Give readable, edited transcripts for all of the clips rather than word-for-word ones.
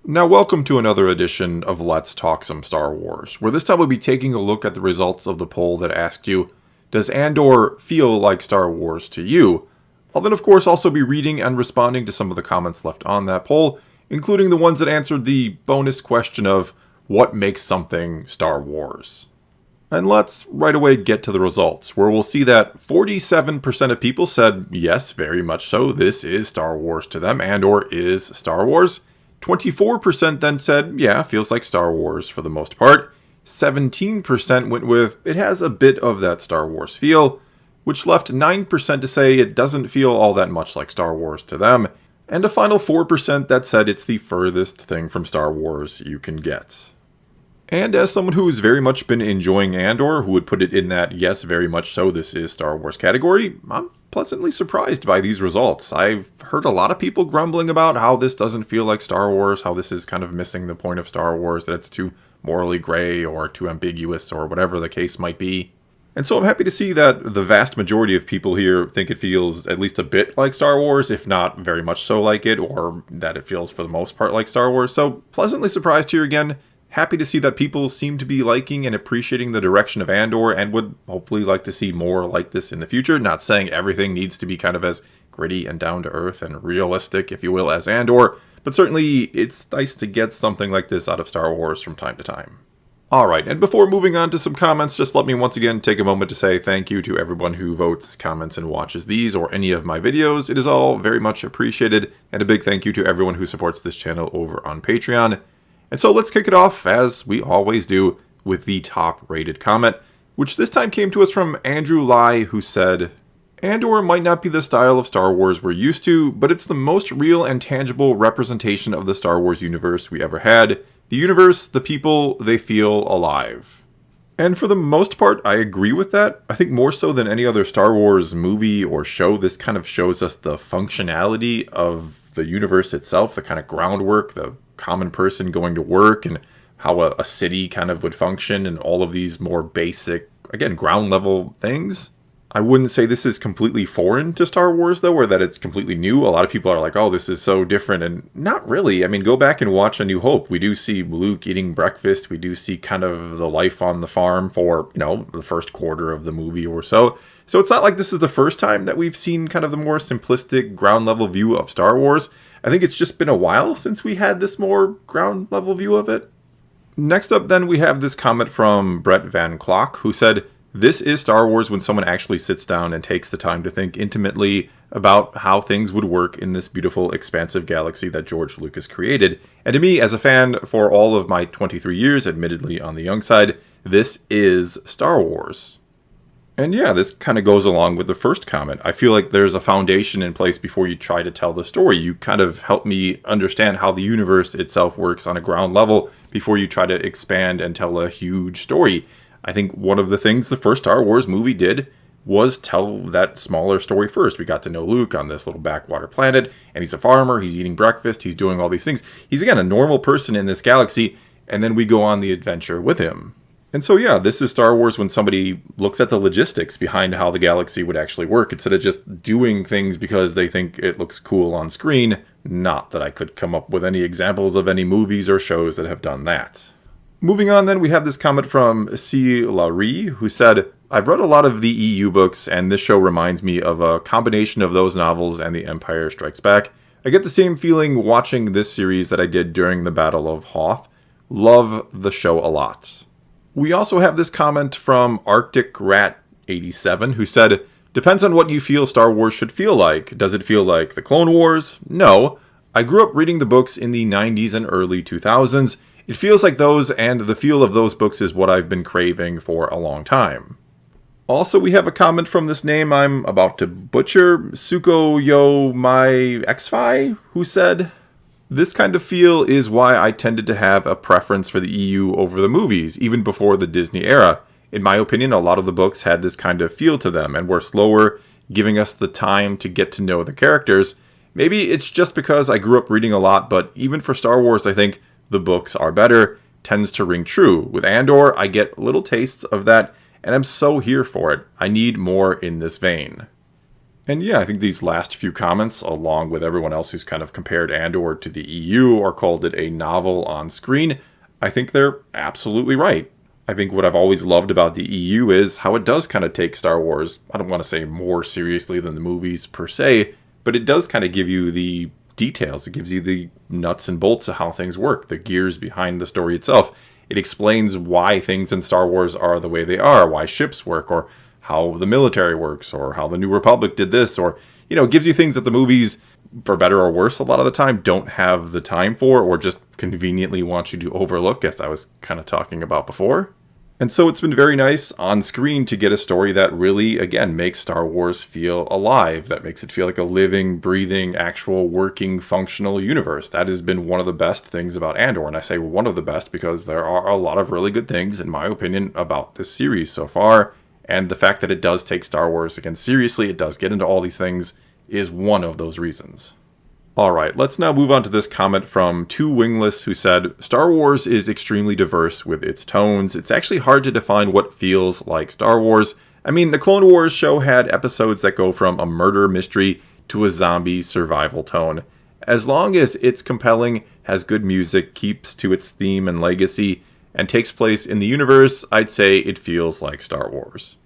Now welcome to another edition of Let's Talk Some Star Wars, where this time we'll be taking a look at the results of the poll that asked you, does Andor feel like Star Wars to you? I'll then of course also be reading and responding to some of the comments left on that poll, including the ones that answered the bonus question of, what makes something Star Wars? And let's right away get to the results, where we'll see that 47% of people said, yes, very much so, this is Star Wars to them, Andor is Star Wars. 24% then said, yeah, feels like Star Wars for the most part. 17% went with, it has a bit of that Star Wars feel, which left 9% to say it doesn't feel all that much like Star Wars to them, and a final 4% that said it's the furthest thing from Star Wars you can get. And as someone who's very much been enjoying Andor, who would put it in that, yes, very much so, this is Star Wars category, I'm pleasantly surprised by these results. I've heard a lot of people grumbling about how this doesn't feel like Star Wars, how this is kind of missing the point of Star Wars, that it's too morally gray or too ambiguous or whatever the case might be. And so I'm happy to see that the vast majority of people here think it feels at least a bit like Star Wars, if not very much so like it, or that it feels for the most part like Star Wars. So pleasantly surprised here again. Happy to see that people seem to be liking and appreciating the direction of Andor and would hopefully like to see more like this in the future. Not saying everything needs to be kind of as gritty and down to earth and realistic, if you will, as Andor, but certainly it's nice to get something like this out of Star Wars from time to time. Alright, and before moving on to some comments, just let me once again take a moment to say thank you to everyone who votes, comments, and watches these or any of my videos. It is all very much appreciated, and a big thank you to everyone who supports this channel over on Patreon. And so let's kick it off, as we always do, with the top-rated comment, which this time came to us from Andrew Lai, who said, Andor might not be the style of Star Wars we're used to, but it's the most real and tangible representation of the Star Wars universe we ever had. The universe, the people, they feel alive. And for the most part, I agree with that. I think more so than any other Star Wars movie or show, this kind of shows us the functionality of the universe itself, the kind of groundwork, the common person going to work, and how a city kind of would function, and all of these more basic, again, ground level things. I wouldn't say this is completely foreign to Star Wars, though, or that it's completely new. A lot of people are like, oh, this is so different, and not really. I mean, go back and watch A New Hope. We do see Luke eating breakfast. We do see kind of the life on the farm for, the first quarter of the movie or so. So it's not like this is the first time that we've seen kind of the more simplistic ground level view of Star Wars. I think it's just been a while since we had this more ground level view of it. Next up then we have this comment from Brett Van Clock, who said, this is Star Wars when someone actually sits down and takes the time to think intimately about how things would work in this beautiful, expansive galaxy that George Lucas created. And to me, as a fan for all of my 23 years, admittedly on the young side, this is Star Wars. And yeah, this kind of goes along with the first comment. I feel like there's a foundation in place before you try to tell the story. You kind of help me understand how the universe itself works on a ground level before you try to expand and tell a huge story. I think one of the things the first Star Wars movie did was tell that smaller story first. We got to know Luke on this little backwater planet, and he's a farmer, he's eating breakfast, he's doing all these things. He's, again, a normal person in this galaxy, and then we go on the adventure with him. And so yeah, this is Star Wars when somebody looks at the logistics behind how the galaxy would actually work, instead of just doing things because they think it looks cool on screen. Not that I could come up with any examples of any movies or shows that have done that. Moving on then, we have this comment from C. Laurie, who said, I've read a lot of the EU books, and this show reminds me of a combination of those novels and The Empire Strikes Back. I get the same feeling watching this series that I did during the Battle of Hoth. Love the show a lot. We also have this comment from Arctic Rat 87, who said, depends on what you feel Star Wars should feel like. Does it feel like the Clone Wars? No. I grew up reading the books in the 90s and early 2000s. It feels like those, and the feel of those books is what I've been craving for a long time. Also, we have a comment from this name I'm about to butcher, Suko Yo My Xfi, who said, this kind of feel is why I tended to have a preference for the EU over the movies, even before the Disney era. In my opinion, a lot of the books had this kind of feel to them and were slower, giving us the time to get to know the characters. Maybe it's just because I grew up reading a lot, but even for Star Wars, I think the books are better, tends to ring true. With Andor, I get little tastes of that, and I'm so here for it. I need more in this vein. And yeah, I think these last few comments, along with everyone else who's kind of compared Andor to the EU or called it a novel on screen, I think they're absolutely right. I think what I've always loved about the EU is how it does kind of take Star Wars, I don't want to say more seriously than the movies per se, but it does kind of give you the details. It gives you the nuts and bolts of how things work, the gears behind the story itself. It explains why things in Star Wars are the way they are, why ships work, or how the military works, or how the New Republic did this, or, it gives you things that the movies, for better or worse, a lot of the time don't have the time for, or just conveniently want you to overlook, as I was kind of talking about before. And so it's been very nice on screen to get a story that really, again, makes Star Wars feel alive, that makes it feel like a living, breathing, actual, working, functional universe. That has been one of the best things about Andor, and I say one of the best because there are a lot of really good things, in my opinion, about this series so far. And the fact that it does take Star Wars, again, seriously, it does get into all these things, is one of those reasons. Alright, let's now move on to this comment from Two Wingless, who said, Star Wars is extremely diverse with its tones. It's actually hard to define what feels like Star Wars. I mean, the Clone Wars show had episodes that go from a murder mystery to a zombie survival tone. As long as it's compelling, has good music, keeps to its theme and legacy, and takes place in the universe, I'd say it feels like Star Wars.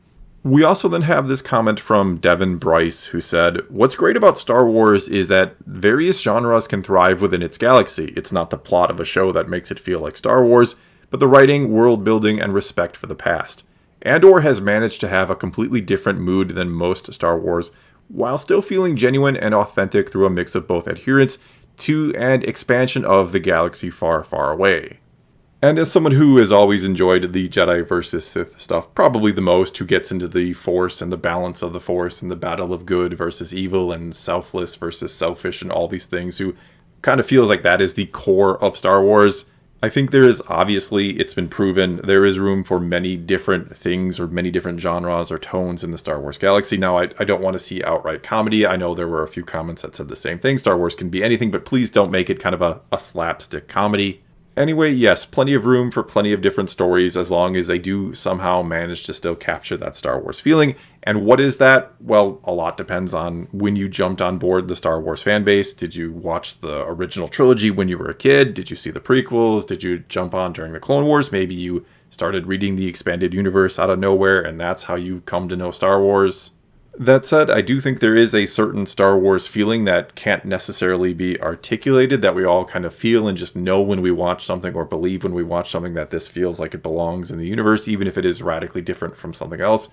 We also then have this comment from Devin Bryce, who said, What's great about Star Wars is that various genres can thrive within its galaxy. It's not the plot of a show that makes it feel like Star Wars, but the writing, world building, and respect for the past. Andor has managed to have a completely different mood than most Star Wars, while still feeling genuine and authentic through a mix of both adherence to and expansion of the galaxy far, far away. And as someone who has always enjoyed the Jedi versus Sith stuff, probably the most, who gets into the Force and the balance of the Force and the battle of good versus evil and selfless versus selfish and all these things, who kind of feels like that is the core of Star Wars, I think there is, obviously, it's been proven, there is room for many different things or many different genres or tones in the Star Wars galaxy. Now, I don't want to see outright comedy. I know there were a few comments that said the same thing. Star Wars can be anything, but please don't make it kind of a slapstick comedy. Anyway, yes, plenty of room for plenty of different stories as long as they do somehow manage to still capture that Star Wars feeling. And what is that? Well, a lot depends on when you jumped on board the Star Wars fan base. Did you watch the original trilogy when you were a kid? Did you see the prequels? Did you jump on during the Clone Wars? Maybe you started reading the expanded universe out of nowhere and that's how you come to know Star Wars. That said, I do think there is a certain Star Wars feeling that can't necessarily be articulated, that we all kind of feel and just know when we watch something or believe when we watch something that this feels like it belongs in the universe, even if it is radically different from something else.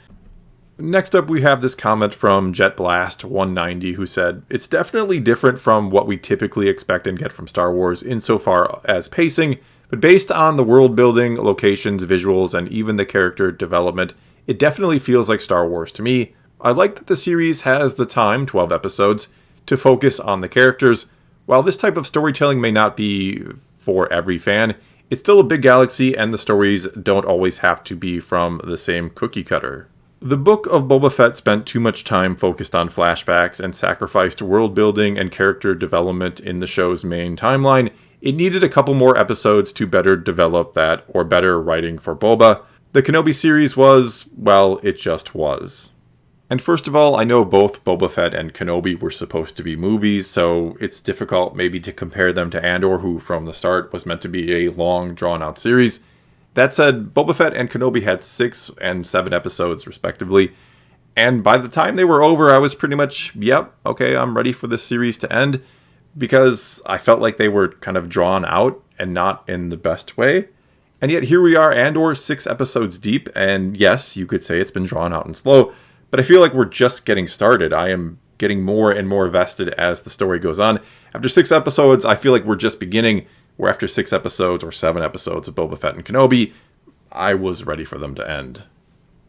Next up, we have this comment from JetBlast190, who said, It's definitely different from what we typically expect and get from Star Wars insofar as pacing, but based on the world building, locations, visuals, and even the character development, it definitely feels like Star Wars to me. I like that the series has the time, 12 episodes, to focus on the characters. While this type of storytelling may not be for every fan, it's still a big galaxy and the stories don't always have to be from the same cookie cutter. The Book of Boba Fett spent too much time focused on flashbacks and sacrificed world building and character development in the show's main timeline. It needed a couple more episodes to better develop that, or better writing for Boba. The Kenobi series was, well, it just was. And first of all, I know both Boba Fett and Kenobi were supposed to be movies, so it's difficult maybe to compare them to Andor, who from the start was meant to be a long, drawn-out series. That said, Boba Fett and Kenobi had 6 and 7 episodes, respectively, and by the time they were over, I was pretty much, yep, okay, I'm ready for this series to end, because I felt like they were kind of drawn out and not in the best way. And yet here we are, Andor, 6 episodes deep, and yes, you could say it's been drawn out and slow, but I feel like we're just getting started. I am getting more and more vested as the story goes on. After 6 episodes, I feel like we're just beginning, where after 6 episodes or 7 episodes of Boba Fett and Kenobi, I was ready for them to end.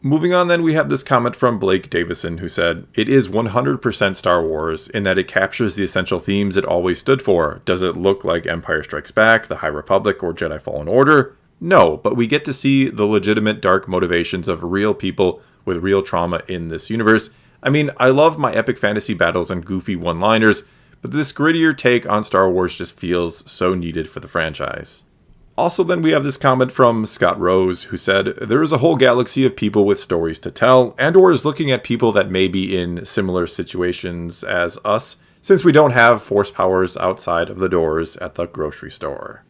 Moving on then, we have this comment from Blake Davison, who said, It is 100% Star Wars, in that it captures the essential themes it always stood for. Does it look like Empire Strikes Back, The High Republic, or Jedi Fallen Order? No, but we get to see the legitimate dark motivations of real people with real trauma in this universe. I mean, I love my epic fantasy battles and goofy one-liners, but this grittier take on Star Wars just feels so needed for the franchise. Also, then we have this comment from Scott Rose, who said, there is a whole galaxy of people with stories to tell, Andor is looking at people that may be in similar situations as us, since we don't have force powers outside of the doors at the grocery store.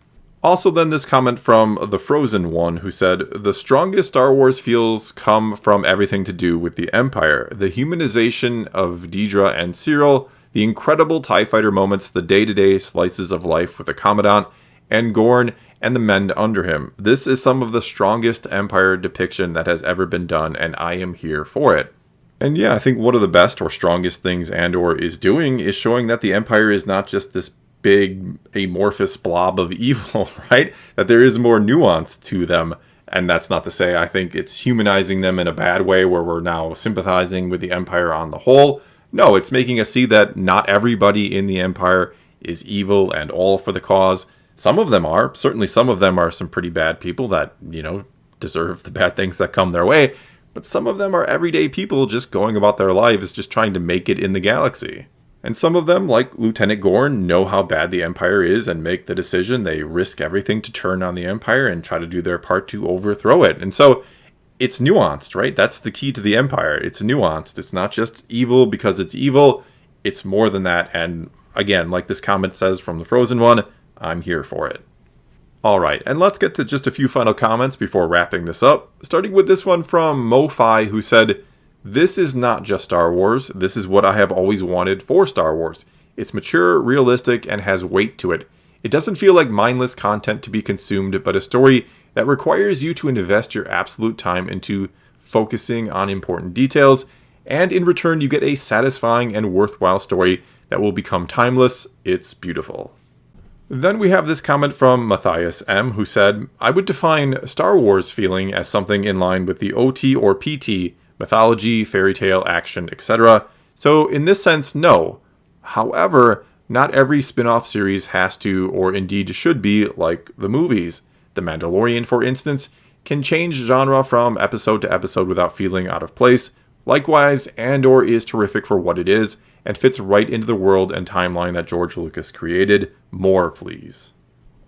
Also, then this comment from the Frozen One, who said, the strongest Star Wars feels come from everything to do with the Empire, the humanization of Deidre and Cyril, the incredible TIE fighter moments, the day-to-day slices of life with the Commandant, and Gorn, and the men under him. This is some of the strongest Empire depiction that has ever been done, and I am here for it. And yeah, I think one of the best or strongest things Andor is doing is showing that the Empire is not just this big amorphous blob of evil, right? That there is more nuance to them. And that's not to say I think it's humanizing them in a bad way where we're now sympathizing with the Empire on the whole. No, it's making us see that not everybody in the Empire is evil and all for the cause. Some of them are. Certainly some of them are some pretty bad people that, deserve the bad things that come their way. But some of them are everyday people just going about their lives, just trying to make it in the galaxy. And some of them, like Lieutenant Gorn, know how bad the Empire is and make the decision. They risk everything to turn on the Empire and try to do their part to overthrow it. And so it's nuanced, right? That's the key to the Empire. It's nuanced. It's not just evil because it's evil. It's more than that. And again, like this comment says from the Frozen One, I'm here for it. Alright, and let's get to just a few final comments before wrapping this up. Starting with this one from MoFi, who said, this is not just Star Wars. This is what I have always wanted for Star Wars. It's mature, realistic, and has weight to it. It doesn't feel like mindless content to be consumed, but a story that requires you to invest your absolute time into focusing on important details, and in return you get a satisfying and worthwhile story that will become timeless. It's beautiful. Then we have this comment from Matthias M., who said, I would define Star Wars feeling as something in line with the OT or PT, mythology, fairy tale, action, etc. So in this sense, no. However, not every spin-off series has to, or indeed should be, like the movies. The Mandalorian, for instance, can change genre from episode to episode without feeling out of place. Likewise, Andor is terrific for what it is, and fits right into the world and timeline that George Lucas created. More, please.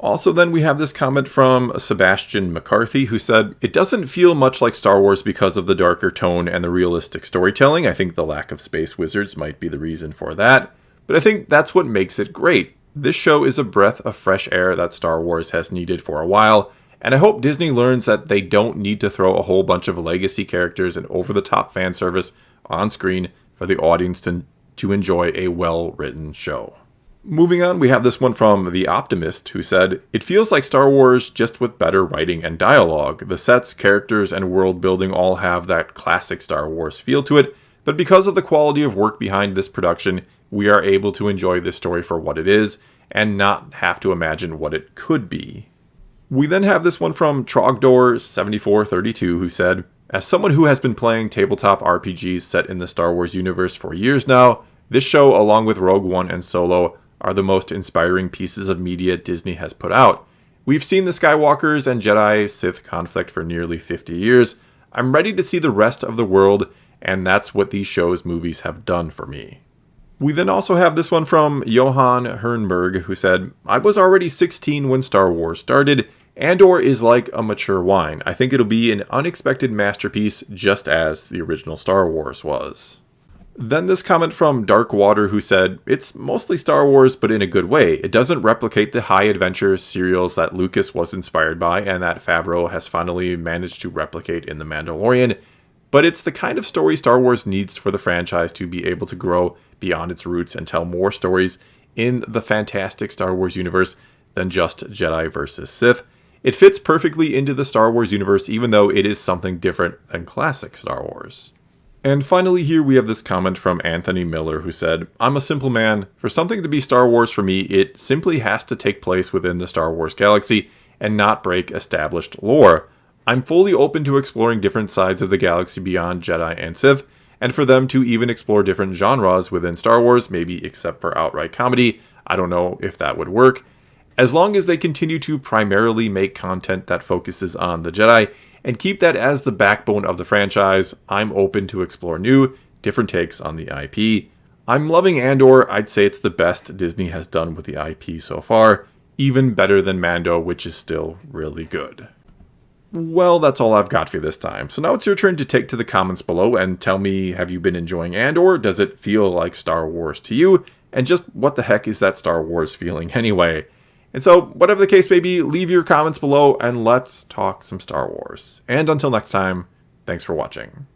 Also then we have this comment from Sebastian McCarthy, who said, it doesn't feel much like Star Wars because of the darker tone and the realistic storytelling. I think the lack of space wizards might be the reason for that. But I think that's what makes it great. This show is a breath of fresh air that Star Wars has needed for a while, and I hope Disney learns that they don't need to throw a whole bunch of legacy characters and over-the-top fan service on screen for the audience to enjoy a well-written show. Moving on, we have this one from The Optimist, who said, it feels like Star Wars just with better writing and dialogue. The sets, characters, and world building all have that classic Star Wars feel to it, but because of the quality of work behind this production, we are able to enjoy this story for what it is, and not have to imagine what it could be. We then have this one from Trogdor7432, who said, as someone who has been playing tabletop RPGs set in the Star Wars universe for years now, this show, along with Rogue One and Solo, are the most inspiring pieces of media Disney has put out. We've seen the Skywalkers and Jedi-Sith conflict for nearly 50 years. I'm ready to see the rest of the world, and that's what these shows' movies have done for me. We then also have this one from Johan Hernberg, who said, I was already 16 when Star Wars started. Andor is like a mature wine. I think it'll be an unexpected masterpiece, just as the original Star Wars was. Then this comment from Darkwater, who said, it's mostly Star Wars, but in a good way. It doesn't replicate the high adventure serials that Lucas was inspired by and that Favreau has finally managed to replicate in The Mandalorian, but it's the kind of story Star Wars needs for the franchise to be able to grow beyond its roots and tell more stories in the fantastic Star Wars universe than just Jedi versus Sith. It fits perfectly into the Star Wars universe, even though it is something different than classic Star Wars. And finally here we have this comment from Anthony Miller, who said, I'm a simple man. For something to be Star Wars for me, it simply has to take place within the Star Wars galaxy and not break established lore. I'm fully open to exploring different sides of the galaxy beyond Jedi and Sith, and for them to even explore different genres within Star Wars, maybe except for outright comedy. I don't know if that would work. As long as they continue to primarily make content that focuses on the Jedi and keep that as the backbone of the franchise, I'm open to explore new, different takes on the IP. I'm loving Andor. I'd say it's the best Disney has done with the IP so far. even better than Mando, which is still really good. Well, that's all I've got for you this time. So now it's your turn to take to the comments below and tell me, have you been enjoying Andor? Does it feel like Star Wars to you? And just what the heck is that Star Wars feeling anyway? And so, whatever the case may be, leave your comments below and let's talk some Star Wars. And until next time, thanks for watching.